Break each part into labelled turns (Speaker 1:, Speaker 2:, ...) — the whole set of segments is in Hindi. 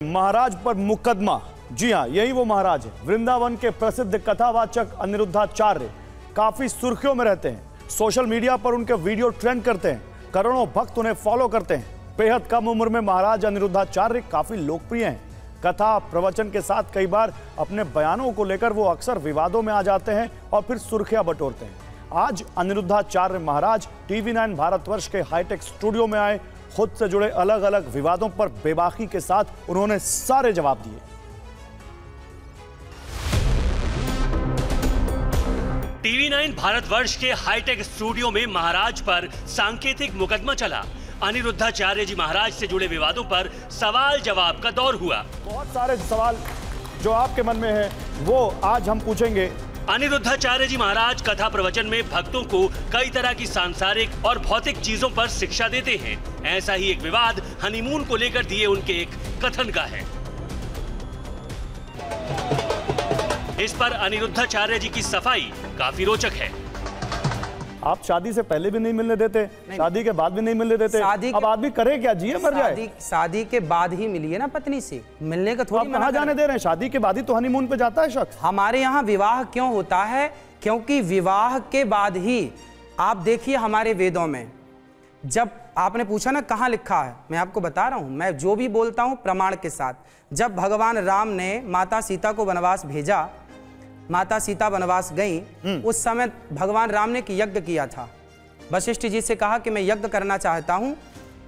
Speaker 1: महाराज पर मुकदमा। जी हां, यही वो महाराज है। वृंदावन के प्रसिद्ध कथावाचक अनिरुद्धाचार्य काफी सुर्खियों में रहते हैं। सोशल मीडिया पर उनके वीडियो ट्रेंड करते हैं, करोड़ों भक्त उन्हें फॉलो करते हैं। बेहद कम उम्र में महाराज अनिरुद्धाचार्य काफी लोकप्रिय हैं। कथा प्रवचन के साथ कई बार अपने बयानों को लेकर वो अक्सर विवादों में आ जाते हैं और फिर सुर्खियां बटोरते हैं। आज अनिरुद्धाचार्य महाराज TV9 भारतवर्ष के हाईटेक स्टूडियो में आए। खुद से जुड़े अलग अलग विवादों पर बेबाकी के साथ उन्होंने सारे जवाब दिए।
Speaker 2: TV9 भारतवर्ष के हाईटेक स्टूडियो में महाराज पर सांकेतिक मुकदमा चला। अनिरुद्धाचार्य जी महाराज से जुड़े विवादों पर सवाल जवाब का दौर हुआ।
Speaker 1: बहुत सारे सवाल जो आपके मन में है वो आज हम पूछेंगे।
Speaker 2: अनिरुद्धाचार्य जी महाराज कथा प्रवचन में भक्तों को कई तरह की सांसारिक और भौतिक चीजों पर शिक्षा देते हैं। ऐसा ही एक विवाद हनीमून को लेकर दिए उनके एक कथन का है। इस पर अनिरुद्धाचार्य जी की सफाई काफी रोचक है।
Speaker 1: आप शादी से पहले भी नहीं मिलने देते, शादी के बाद भी नहीं मिलने देते। अब आदमी करे क्या, जिए मर जाए?
Speaker 3: शादी के बाद ही मिली है ना पत्नी से, मिलने का थोड़ी
Speaker 1: कहाँ जाने दे रहे हैं? शादी के बाद ही तो हनीमून पे जाता है शख्स।
Speaker 3: हमारे यहाँ विवाह क्यों होता है? क्योंकि विवाह के बाद ही, आप देखिए हमारे वेदों में, जब आपने पूछा ना कहाँ लिखा है, मैं आपको बता रहा हूँ, मैं जो भी बोलता हूँ प्रमाण के साथ। जब भगवान राम ने माता सीता को वनवास भेजा, माता सीता वनवास गई, उस समय भगवान राम ने एक यज्ञ किया था। वशिष्ठ जी से कहा कि मैं यज्ञ करना चाहता हूं,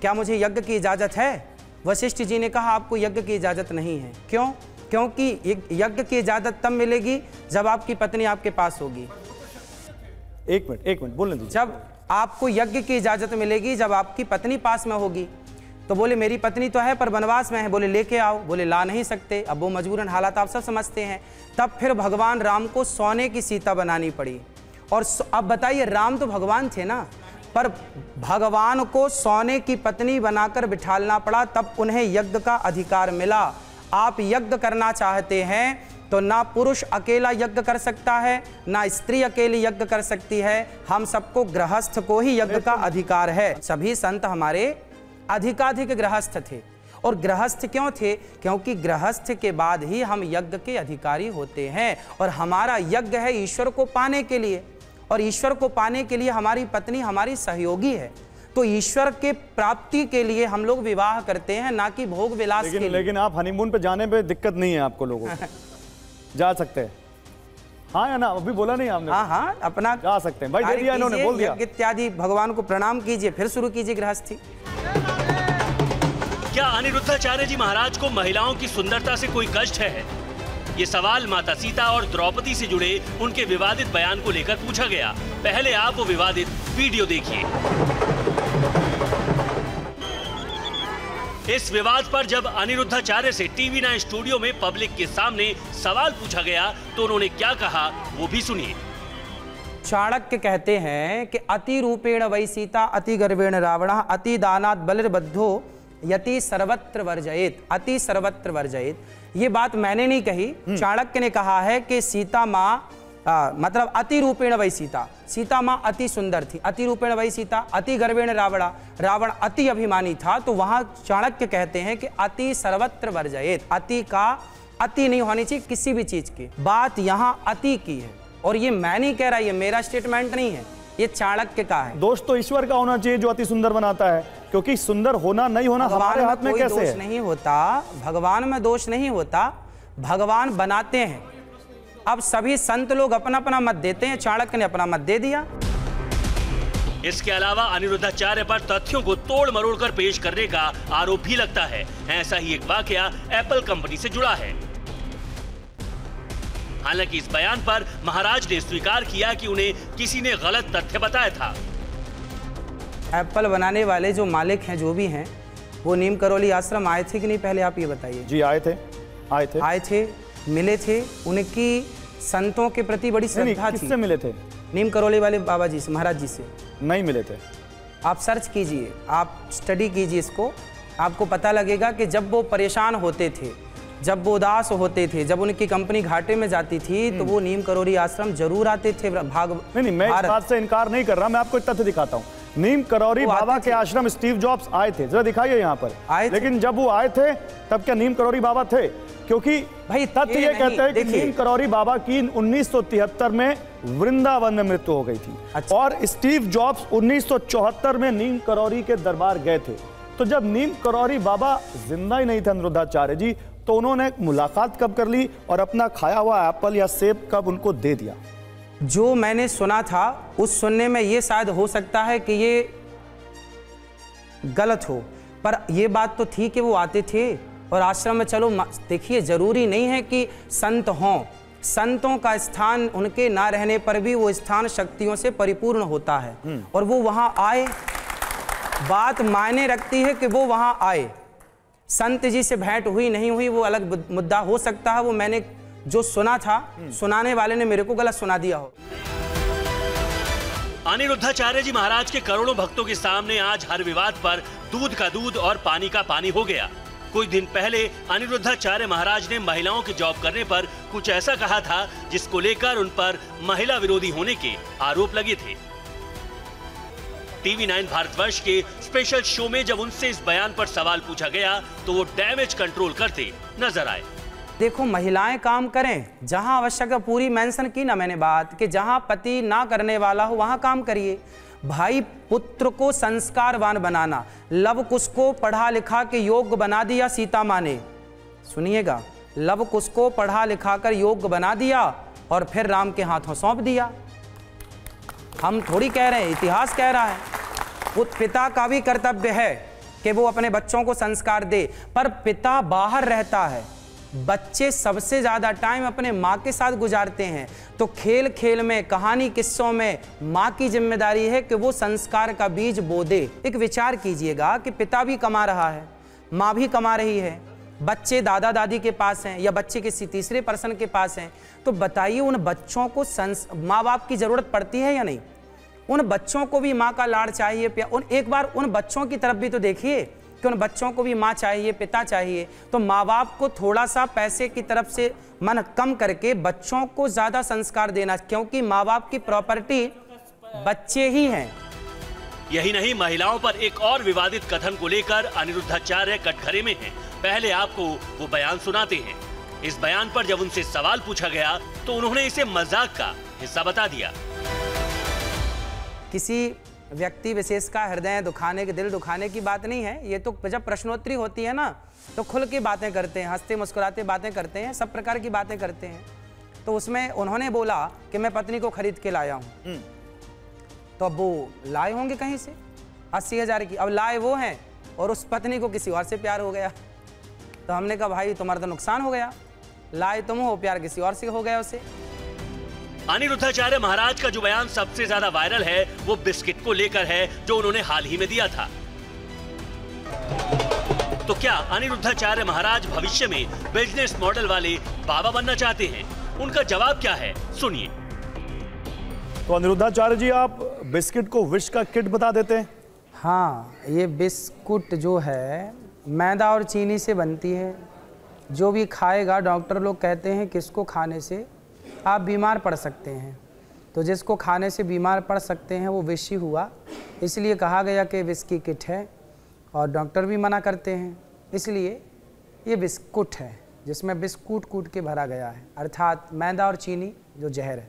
Speaker 3: क्या मुझे यज्ञ की इजाजत है? वशिष्ठ जी ने कहा आपको यज्ञ की इजाजत नहीं है। क्यों? क्योंकि यज्ञ की इजाजत तब मिलेगी जब आपकी पत्नी आपके पास होगी।
Speaker 1: एक मिनट बोलने दीजिए।
Speaker 3: जब आपको यज्ञ की इजाजत मिलेगी जब आपकी पत्नी पास में होगी। तो बोले मेरी पत्नी तो है पर वनवास में है। बोले लेके आओ। बोले ला नहीं सकते। अब वो मजबूरन हालात आप सब समझते हैं। तब फिर भगवान राम को सोने की सीता बनानी पड़ी। और अब बताइए, राम तो भगवान थे ना, पर भगवान को सोने की पत्नी बनाकर बिठालना पड़ा, तब उन्हें यज्ञ का अधिकार मिला। आप यज्ञ करना चाहते हैं तो ना पुरुष अकेला यज्ञ कर सकता है, ना स्त्री अकेली यज्ञ कर सकती है। हम सबको गृहस्थ को ही यज्ञ का अधिकार है। सभी संत हमारे अधिकाधिक गृहस्थ थे। और गृहस्थ क्यों थे? क्योंकि गृहस्थ के बाद ही हम यज्ञ के अधिकारी होते हैं। और हमारा यज्ञ है ईश्वर को पाने के लिए, और ईश्वर को पाने के लिए हमारी पत्नी हमारी सहयोगी है। तो ईश्वर के प्राप्ति के लिए हम लोग विवाह करते हैं, ना कि भोग विलास के लिए।
Speaker 1: लेकिन आप हनीमून पे जाने पे दिक्कत नहीं है आपको लोगों को? जा सकते हैं, हाँ या ना? अभी बोला नहीं आपने?
Speaker 3: हाँ, अपना
Speaker 1: जा सकते हैं भाई, दे दिया इन्होंने, बोल दिया।
Speaker 3: इत्यादि भगवान को प्रणाम कीजिए, फिर शुरू कीजिए गृहस्थी।
Speaker 2: क्या अनिरुद्धाचार्य जी महाराज को महिलाओं की सुंदरता से कोई कष्ट है? ये सवाल माता सीता और द्रौपदी से जुड़े उनके विवादित बयान को लेकर पूछा गया। पहले आप वो विवादित वीडियो देखिए। इस विवाद पर जब अनिरुद्धाचार्य से TV9 स्टूडियो में पब्लिक के सामने सवाल पूछा गया तो उन्होंने क्या कहा वो भी सुनिए।
Speaker 3: चाणक्य कहते हैं कि अति रूपेण वै सीता अति गर्वेण रावणः अति दानात् बलिर्बद्धो यति सर्वत्र वर्जयेत। अति सर्वत्र वर्जयेत, ये बात मैंने नहीं कही, चाणक्य ने कहा है कि सीता माँ मतलब अति रूपेण वै सीता, सीता माँ अति सुंदर थी। अति रूपेण वै सीता अति गर्वेण रावणा, रावण अति अभिमानी था। तो वहां चाणक्य कहते हैं कि अति सर्वत्र वर्जयेत, अति का अति नहीं होनी चाहिए किसी भी चीज की। बात यहाँ अति की है, और ये मैं नहीं कह रहा, ये मेरा स्टेटमेंट नहीं है, ये चाणक्य का है।
Speaker 1: दोष तो ईश्वर का होना चाहिए जो अति सुंदर बनाता है, क्योंकि सुंदर होना नहीं होना हमारे हाथ में कैसे है?
Speaker 3: नहीं होता, भगवान में दोष नहीं होता, भगवान बनाते हैं। अब सभी संत लोग अपना अपना मत देते हैं, चाणक्य ने अपना मत दे दिया।
Speaker 2: इसके अलावा अनिरुद्धाचार्य पर तथ्यों को तोड़ मरोड़ कर पेश करने का आरोप भी लगता है। ऐसा ही एक वाकया एप्पल कंपनी से जुड़ा है। हालांकि इस बयान पर महाराज ने स्वीकार किया कि उन्हें किसी ने गलत तथ्य बताया था।
Speaker 3: एप्पल बनाने वाले जो मालिक हैं, जो भी हैं, वो नीम करौली आश्रम आए थे कि नहीं, पहले आप ये बताइए।
Speaker 1: जी आए थे, मिले थे। उनकी संतों के प्रति बड़ी श्रद्धा थी। किससे मिले थे?
Speaker 3: नीम करौली वाले बाबा जी से, महाराज जी से
Speaker 1: नहीं मिले थे।
Speaker 3: आप सर्च कीजिए, आप स्टडी कीजिए इसको, आपको पता लगेगा कि जब वो परेशान होते थे, जब वो उदास होते थे, जब उनकी कंपनी घाटे में जाती थी, तो वो नीम करौली आश्रम जरूर आते थे।
Speaker 1: नहीं, मैं इस बात से इनकार नहीं कर रहा, मैं आपको एक तथ्य दिखाता हूँ। नीम करौरी
Speaker 3: वो
Speaker 1: बाबा
Speaker 3: आते
Speaker 1: के
Speaker 3: थे।
Speaker 1: आश्रम स्टीव जॉब्स आए थे, जरा दिखाइए यहाँ पर।
Speaker 3: आए थे।
Speaker 1: लेकिन जब वो आए थे तब क्या नीम करौरी बाबा थे? क्योंकि
Speaker 3: भाई
Speaker 1: तथ्य ये कहते हैं कि
Speaker 3: देखिए।
Speaker 1: नीम करौरी बाबा की 1973 में वृंदावन में मृत्यु हो गई थी।
Speaker 3: अच्छा।
Speaker 1: और स्टीव जॉब्स 1974 में नीम करौरी के दरबार गए थे। तो जब नीम करौरी बाबा जिंदा ही नहीं थे अनिरुद्धाचार्य जी, तो उन्होंने मुलाकात कब कर ली और अपना खाया हुआ एप्पल या सेब कब उनको दे दिया?
Speaker 3: जो मैंने सुना था उस सुनने में ये शायद हो सकता है कि ये गलत हो, पर ये बात तो थी कि वो आते थे और आश्रम में। चलो देखिए, जरूरी नहीं है कि संत हों, संतों का स्थान उनके ना रहने पर भी वो स्थान शक्तियों से परिपूर्ण होता है और वो वहां आए। बात मायने रखती है कि वो वहां आए। संत जी से भेंट हुई नहीं हुई वो अलग मुद्दा हो सकता है। वो मैंने जो सुना था, सुनाने वाले ने मेरे को गलत सुना दिया हो।
Speaker 2: अनिरुद्धाचार्य जी महाराज के करोड़ों भक्तों के सामने आज हर विवाद पर दूध का दूध और पानी का पानी हो गया। कुछ दिन पहले अनिरुद्धाचार्य महाराज ने महिलाओं की जॉब करने पर कुछ ऐसा कहा था जिसको लेकर उन पर महिला विरोधी होने के आरोप लगे थे। टीवी 9 भारतवर्ष के स्पेशल शो में जब उनसे इस बयान पर सवाल पूछा गया तो वो डैमेज कंट्रोल करते नजर आए।
Speaker 3: देखो, महिलाएं काम करें जहां आवश्यक है। पूरी मेंशन की ना मैंने बात कि जहां पति ना करने वाला हो वहां काम करिए। भाई, पुत्र को संस्कारवान बनाना, लव कुश को पढ़ा लिखा के योग्य बना दिया सीता माँ ने। सुनिएगा, लव कुश को पढ़ा लिखा कर योग्य बना दिया और फिर राम के हाथों सौंप दिया। हम थोड़ी कह रहे हैं, इतिहास कह रहा है। पिता का भी कर्तव्य है कि वो अपने बच्चों को संस्कार दे, पर पिता बाहर रहता है। बच्चे सबसे ज्यादा टाइम अपने माँ के साथ गुजारते हैं, तो खेल खेल में, कहानी किस्सों में माँ की जिम्मेदारी है कि वो संस्कार का बीज बो दे। एक विचार कीजिएगा कि पिता भी कमा रहा है, माँ भी कमा रही है, बच्चे दादा दादी के पास हैं या बच्चे किसी तीसरे पर्सन के पास हैं, तो बताइए उन बच्चों को माँ बाप की जरूरत पड़ती है या नहीं? उन बच्चों को भी माँ का लाड़ चाहिए। एक बार उन बच्चों की तरफ भी तो देखिए कि उन बच्चों को भी माँ चाहिए, पिता चाहिए। तो माँ बाप को थोड़ा सा पैसे की तरफ से मन कम करके बच्चों को ज्यादा संस्कार देना, क्योंकि माँ बाप की प्रॉपर्टी बच्चे ही हैं।
Speaker 2: यही नहीं, महिलाओं पर एक और विवादित कथन को लेकर अनिरुद्धाचार्य कटघरे में हैं। पहले आपको वो बयान सुनाते हैं। इस बयान पर जब उनसे सवाल पूछा गया तो उन्होंने इसे मजाक का हिस्सा बता दिया।
Speaker 3: किसी व्यक्ति विशेष का हृदय दुखाने के, दिल दुखाने की बात नहीं है। ये तो जब प्रश्नोत्तरी होती है ना, तो खुल के बातें करते हैं, हंसते मुस्कुराते बातें करते हैं, सब प्रकार की बातें करते हैं। तो उसमें उन्होंने बोला कि मैं पत्नी को खरीद के लाया हूँ। तो अब वो लाए होंगे कहीं से 80,000 की। अब लाए वो हैं और उस पत्नी को किसी और से प्यार हो गया। तो हमने कहा भाई तुम्हारा तो नुकसान हो गया, लाए तुम हो, प्यार किसी और से हो गया उसे।
Speaker 2: अनिरुद्धाचार्य महाराज का जो बयान सबसे ज्यादा वायरल है वो बिस्किट को लेकर है, जो उन्होंने हाल ही में दिया था। तो क्या अनिरुद्धाचार्य महाराज भविष्य में बिजनेस मॉडल वाले बाबा बनना चाहते हैं? उनका जवाब क्या है, सुनिए।
Speaker 1: तो अनिरुद्धाचार्य जी, आप बिस्किट को विष का किट बता देते हैं।
Speaker 3: हाँ, ये बिस्कुट जो है मैदा और चीनी से बनती है। जो भी खाएगा, डॉक्टर लोग कहते हैं कि इसको खाने से आप बीमार पड़ सकते हैं। तो जिसको खाने से बीमार पड़ सकते हैं वो विष ही हुआ, इसलिए कहा गया कि विष की किट है और डॉक्टर भी मना करते हैं। इसलिए ये बिस्कुट है जिसमें बिस्कुट कूट के भरा गया है, अर्थात मैदा और चीनी जो जहर है।